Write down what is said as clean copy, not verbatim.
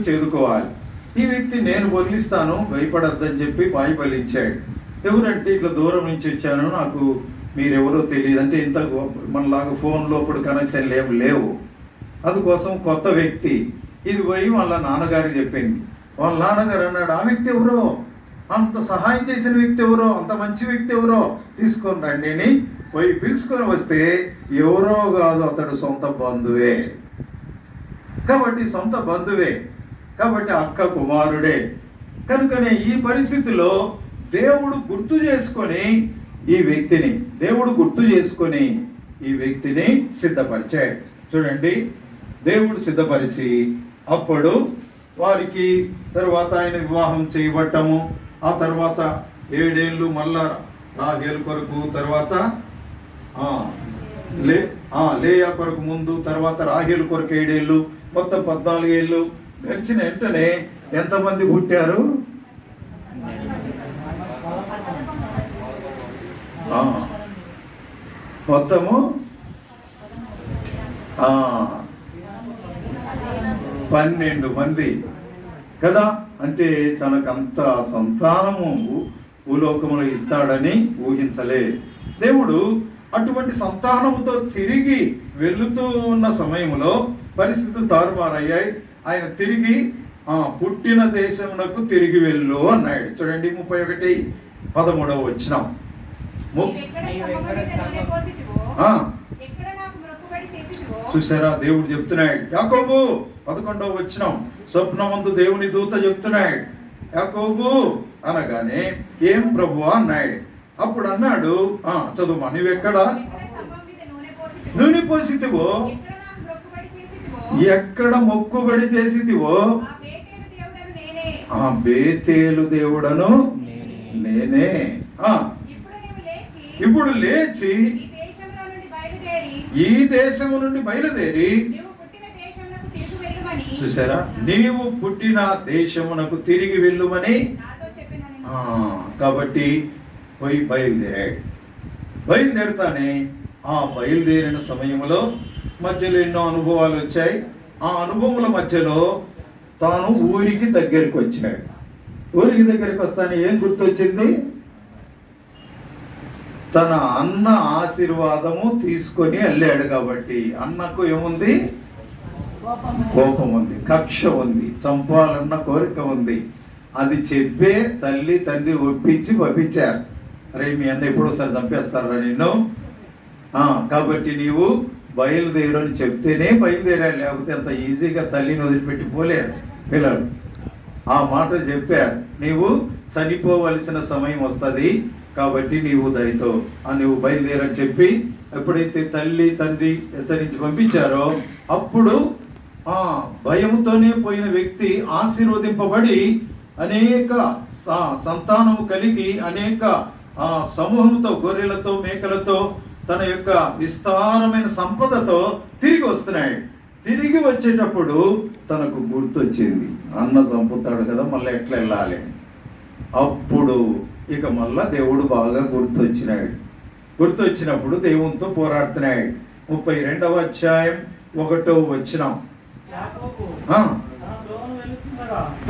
చేదుకోవాలి. ఈ వ్యక్తి నేను వదిలిస్తాను, భయపడద్దని చెప్పి బలించాడు. ఎవరంటే ఇట్లా దూరం నుంచి వచ్చాను, నాకు మీరెవరో తెలియదు అంటే, ఇంత మనలాగా ఫోన్లో ఇప్పుడు కనెక్షన్లు ఏం లేవు. అందుకోసం కొత్త వ్యక్తి ఇది పోయి వాళ్ళ నాన్నగారికి చెప్పింది. వాళ్ళ నాన్నగారు అన్నాడు, ఆ వ్యక్తి ఎవరో, అంత సహాయం చేసిన వ్యక్తి ఎవరో, అంత మంచి వ్యక్తి ఎవరో, తీసుకొని రండి అని పోయి పిలుచుకొని వస్తే ఎవరో కాదు, అతడు సొంత బంధువే. కాబట్టి సొంత బంధువే కాబట్టి అక్క కుమారుడే. కనుకనే ఈ పరిస్థితిలో దేవుడు గుర్తు చేసుకొని ఈ వ్యక్తిని సిద్ధపరిచాడు. చూడండి, దేవుడు సిద్ధపరిచి అప్పుడు వారికి తర్వాత ఆయన వివాహం చేయబట్టము, ఆ తర్వాత 7 ఏళ్ళు మళ్ళా రాహేలు కొరకు, తర్వాత లేయా కొరకు ముందు, తర్వాత రాహేలు కొరకు 7 ఏళ్ళు, మొత్తం 14 ఏళ్ళు గడిచిన వెంటనే ఎంతమంది పుట్టారు? మొత్తము 12 మంది కదా. అంటే తనకంత సంతానము భూలోకములో ఇస్తాడని ఊహించలేదు దేవుడు. అటువంటి సంతానముతో తిరిగి వెళుతూ ఉన్న సమయంలో పరిస్థితులు తారుమారయ్యాయి. ఆయన తిరిగి పుట్టిన దేశమునకు తిరిగి వెళ్ళు అన్నాడు. చూడండి 31:13 వచనం. చూసారా, దేవుడు చెప్తున్నాడు. యాకోబు 11వ వచనం, స్వప్నమందు దేవుని దూత చెప్తున్నాడు, యాకోబు అనగానే ఏం ప్రభువా అన్నాడు. అప్పుడు అన్నాడు, చదువుమా, నువ్వెక్కడ నూనె పోసితివో, ఎక్కడ మొక్కుబడి చేసితివో ఆ బేతేలు దేవుడను నేనే. ఇప్పుడు లేచి ఈ దేశము నుండి బయలుదేరి, చూసారా, నీవు పుట్టిన దేశమునకు తిరిగి వెళ్ళుమని. కాబట్టి పోయి బయలుదేరుతానే ఆ బయలుదేరిన సమయంలో మధ్యలో ఎన్నో అనుభవాలు వచ్చాయి. ఆ అనుభవముల మధ్యలో తాను ఊరికి దగ్గరికి వచ్చాడు. ఊరికి దగ్గరికి వస్తానే ఏం గుర్తొచ్చింది? తన అన్న ఆశీర్వాదము తీసుకొని వెళ్ళాడు. కాబట్టి అన్నకు ఏముంది? కోపం ఉంది, కక్ష ఉంది, చంపాలన్న కోరిక ఉంది. అది చెప్పే తల్లి తండ్రి ఒప్పించి పంపించారు. అరే మీ అన్న ఎప్పుడోసారి చంపేస్తారా నిన్ను, కాబట్టి నీవు బయలుదేరు అని చెప్తేనే బయలుదేరాడు. లేకపోతే అంత ఈజీగా తల్లిని వదిలిపెట్టి పోలేరు పిల్లలు. ఆ మాట చెప్పారు, నీవు చనిపోవలసిన సమయం వస్తుంది కాబట్టి నీవు దయతో నువ్వు బయలుదేరని చెప్పి ఎప్పుడైతే తల్లి తండ్రి హెచ్చరించి పంపించారో అప్పుడు భయంతోనే పోయిన వ్యక్తి ఆశీర్వదింపబడి అనేక సంతానము కలిగి అనేక సమూహంతో, గొర్రెలతో, మేకలతో, తన యొక్క విస్తారమైన సంపదతో తిరిగి వస్తున్నాడు. తిరిగి వచ్చేటప్పుడు తనకు గుర్తొచ్చింది, అన్న చంపుతాడు కదా, మళ్ళీ ఎట్లా వెళ్ళాలి. అప్పుడు ఇక మళ్ళా దేవుడు బాగా గుర్తొచ్చినప్పుడు దేవునితో పోరాడుతున్నాడు. 32వ అధ్యాయం 1వ వచనం.